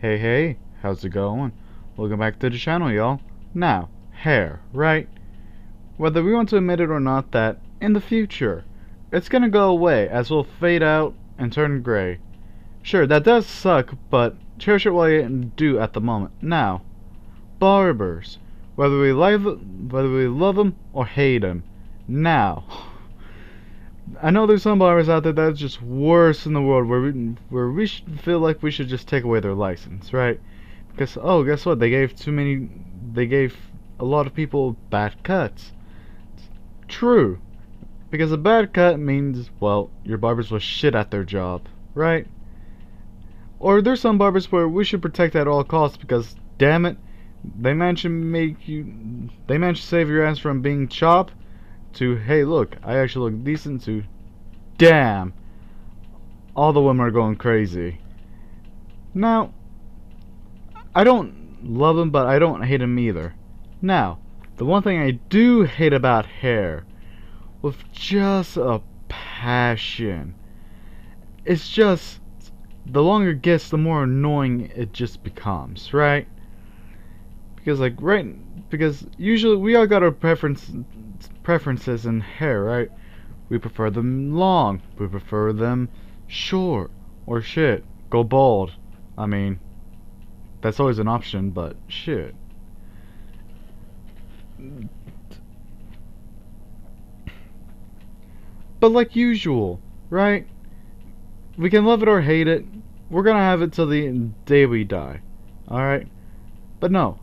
Hey, how's it going? Welcome back to the channel, y'all. Now, hair, right? Whether we want to admit it or not, that in the future, it's gonna go away as we'll fade out and turn gray. Sure, that does suck, but cherish it while you do at the moment. Now, barbers, whether we love them or hate them. Now, I know there's some barbers out there that's just worse in the world where we feel like we should just take away their license, right? Because guess what? They gave a lot of people bad cuts. True, because a bad cut means, well, your barbers was shit at their job, right? Or there's some barbers where we should protect at all costs because, damn it, they managed to save your ass from being chopped to, hey, look, I actually look decent, to, damn, all the women are going crazy. Now, I don't love them, but I don't hate them either. Now, the one thing I do hate about hair, with just a passion, it's just, the longer it gets, the more annoying it just becomes, right? Because usually we all got our preferences in hair, right? We prefer them long, we prefer them short, or shit, go bald. I mean, that's always an option, but shit. But like usual, right? We can love it or hate it. We're gonna have it till the day we die. Alright? But no.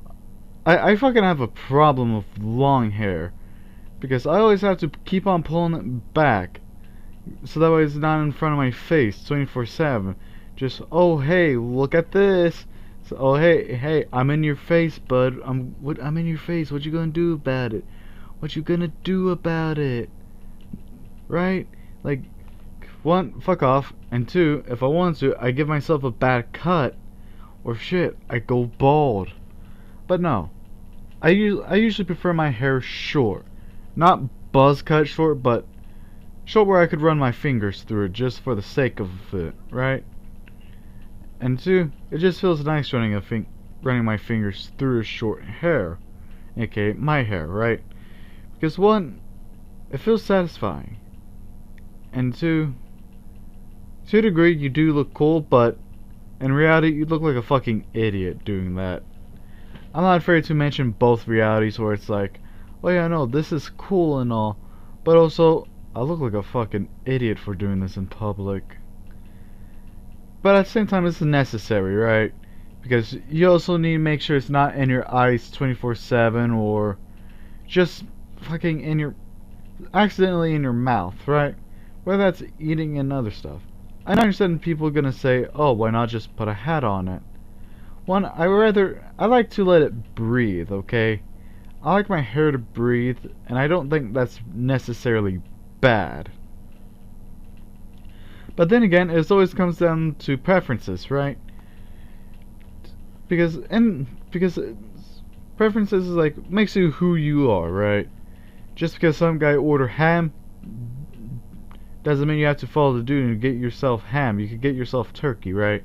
I fucking have a problem with long hair. Because I always have to keep on pulling it back. So that way it's not in front of my face 24/7. Just, oh hey, look at this. So, oh hey, I'm in your face, bud. I'm in your face. What you gonna do about it? What you gonna do about it? Right? Like, one, fuck off, and two, if I want to, I give myself a bad cut, or shit, I go bald. But no, I usually prefer my hair short, not buzz cut short, but short where I could run my fingers through it just for the sake of it, right? And two, it just feels nice running my fingers through short hair, aka my hair, right? Because one, it feels satisfying, and two, to a degree, you do look cool, but in reality, you look like a fucking idiot doing that. I'm not afraid to mention both realities where it's like, oh yeah, no, this is cool and all, but also, I look like a fucking idiot for doing this in public. But at the same time, it's necessary, right? Because you also need to make sure it's not in your eyes 24/7 or just fucking accidentally in your mouth, right? Whether that's eating and other stuff. I understand people are gonna say, oh, why not just put a hat on it? One, I like to let it breathe, okay? I like my hair to breathe, and I don't think that's necessarily bad. But then again, it always comes down to preferences, right? Because preferences is like, makes you who you are, right? Just because some guy ordered ham doesn't mean you have to follow the dude and get yourself ham. You could get yourself turkey, right?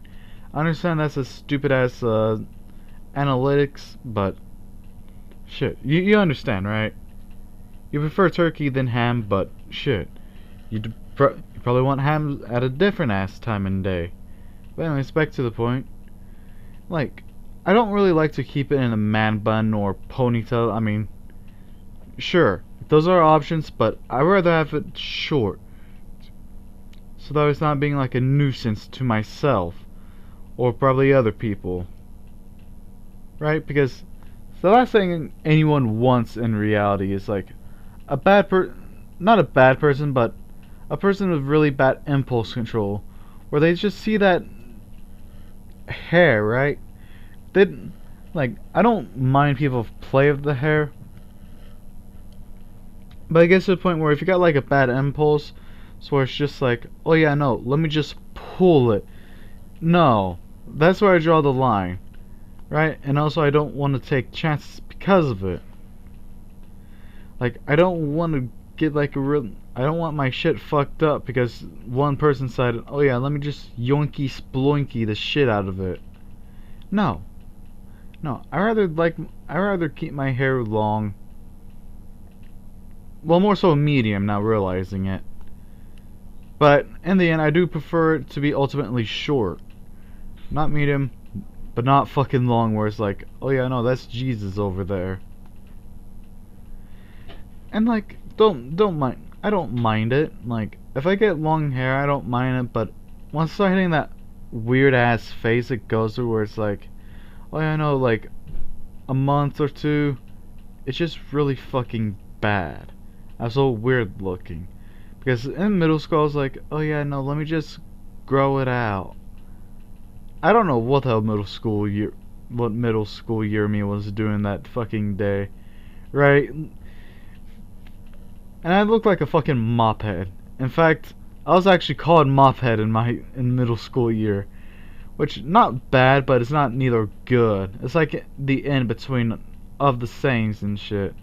I understand that's a stupid ass analytics, but shit, you understand, right? You prefer turkey than ham, but shit, you probably want ham at a different ass time and day. But anyways, back to the point. Like, I don't really like to keep it in a man bun or ponytail. I mean, sure, those are options, but I'd rather have it short, so that it's not being like a nuisance to myself or probably other people, right? Because the last thing anyone wants in reality is like not a bad person, but a person with really bad impulse control, where they just see that hair, right? I don't mind people play with the hair, but it gets to the point where if you got like a bad impulse, so where it's just like, oh yeah, no, let me just pull it. No, that's where I draw the line, right? And also, I don't want to take chances because of it. Like, I don't want to get like I don't want my shit fucked up because one person decided, oh yeah, let me just yoinky sploinky the shit out of it. No. No. I rather keep my hair long. Well, more so medium, now realizing it. But in the end, I do prefer it to be ultimately short. Not medium, but not fucking long where it's like, oh yeah, no, that's Jesus over there. And like, don't mind. I don't mind it. Like, if I get long hair, I don't mind it. But once I start hitting that weird ass phase it goes through, where it's like, oh yeah, no, like a month or two, it's just really fucking bad. I'm so weird looking. Because in middle school, I was like, oh yeah, no, let me just grow it out. I don't know what the hell middle school year me was doing that fucking day, right? And I looked like a fucking mophead. In fact, I was actually called mophead in middle school year, which not bad, but it's not neither good. It's like the in between of the sayings and shit.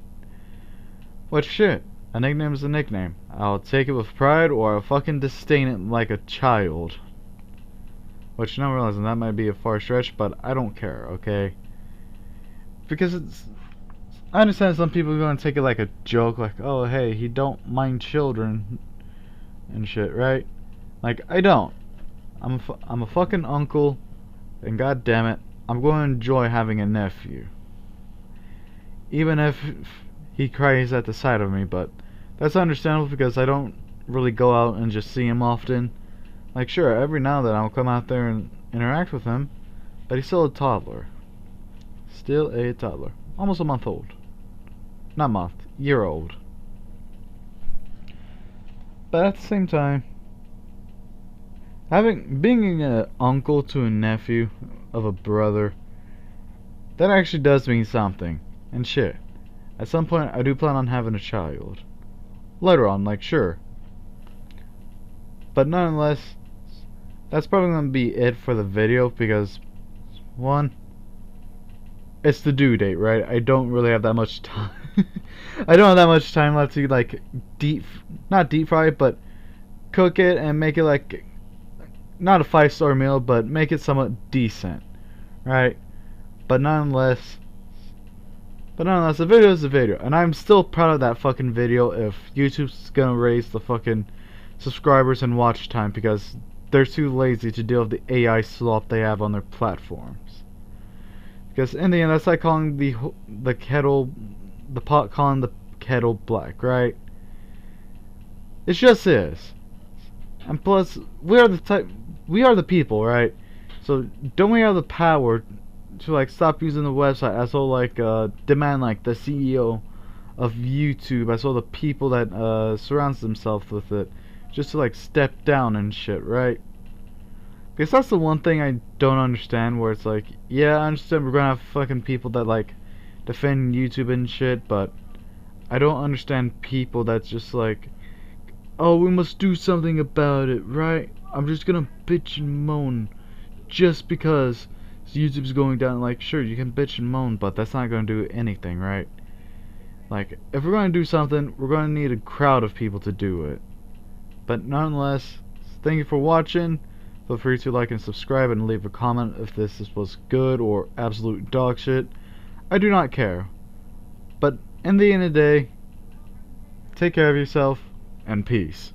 Which shit, a nickname is a nickname. I'll take it with pride, or I'll fucking disdain it like a child. Which now I'm realizing that might be a far stretch, but I don't care, okay? Because I understand some people are gonna take it like a joke, like, oh hey, he don't mind children and shit, right? Like, I don't. I'm a fucking uncle, and god damn it, I'm going to enjoy having a nephew. Even if he cries at the sight of me, but that's understandable because I don't really go out and just see him often. Like, sure, every now and then I'll come out there and interact with him, but he's still a toddler. Still a toddler. Almost a month old. Not month, year old. But at the same time, being an uncle to a nephew of a brother, that actually does mean something. And shit, at some point I do plan on having a child. Later on, like, sure. But nonetheless, that's probably gonna be it for the video because, one, it's the due date, right? I don't really have that much time. I don't have that much time left to like not deep fry it, but cook it and make it like not a 5-star meal, but make it somewhat decent, right? But nonetheless, the video is a video, and I'm still proud of that fucking video if YouTube's gonna raise the fucking subscribers and watch time because they're too lazy to deal with the AI slop they have on their platforms. Because in the end, that's like calling the pot calling the kettle black, right? It just is. And plus, we are the people, right? So don't we have the power to like stop using the website as well, like demand like the CEO of YouTube as well the people that surrounds themselves with it just to like step down and shit, right? Because that's the one thing I don't understand, where it's like, yeah, I understand we're gonna have fucking people that like defend YouTube and shit, but I don't understand people that's just like, oh, we must do something about it, right? I'm just gonna bitch and moan just because YouTube's going down. Like, sure, you can bitch and moan, but that's not gonna do anything, right? Like, if we're gonna do something, we're gonna need a crowd of people to do it. But nonetheless, thank you for watching. Feel free to like and subscribe and leave a comment if this was good or absolute dog shit. I do not care. But in the end of the day, take care of yourself and peace.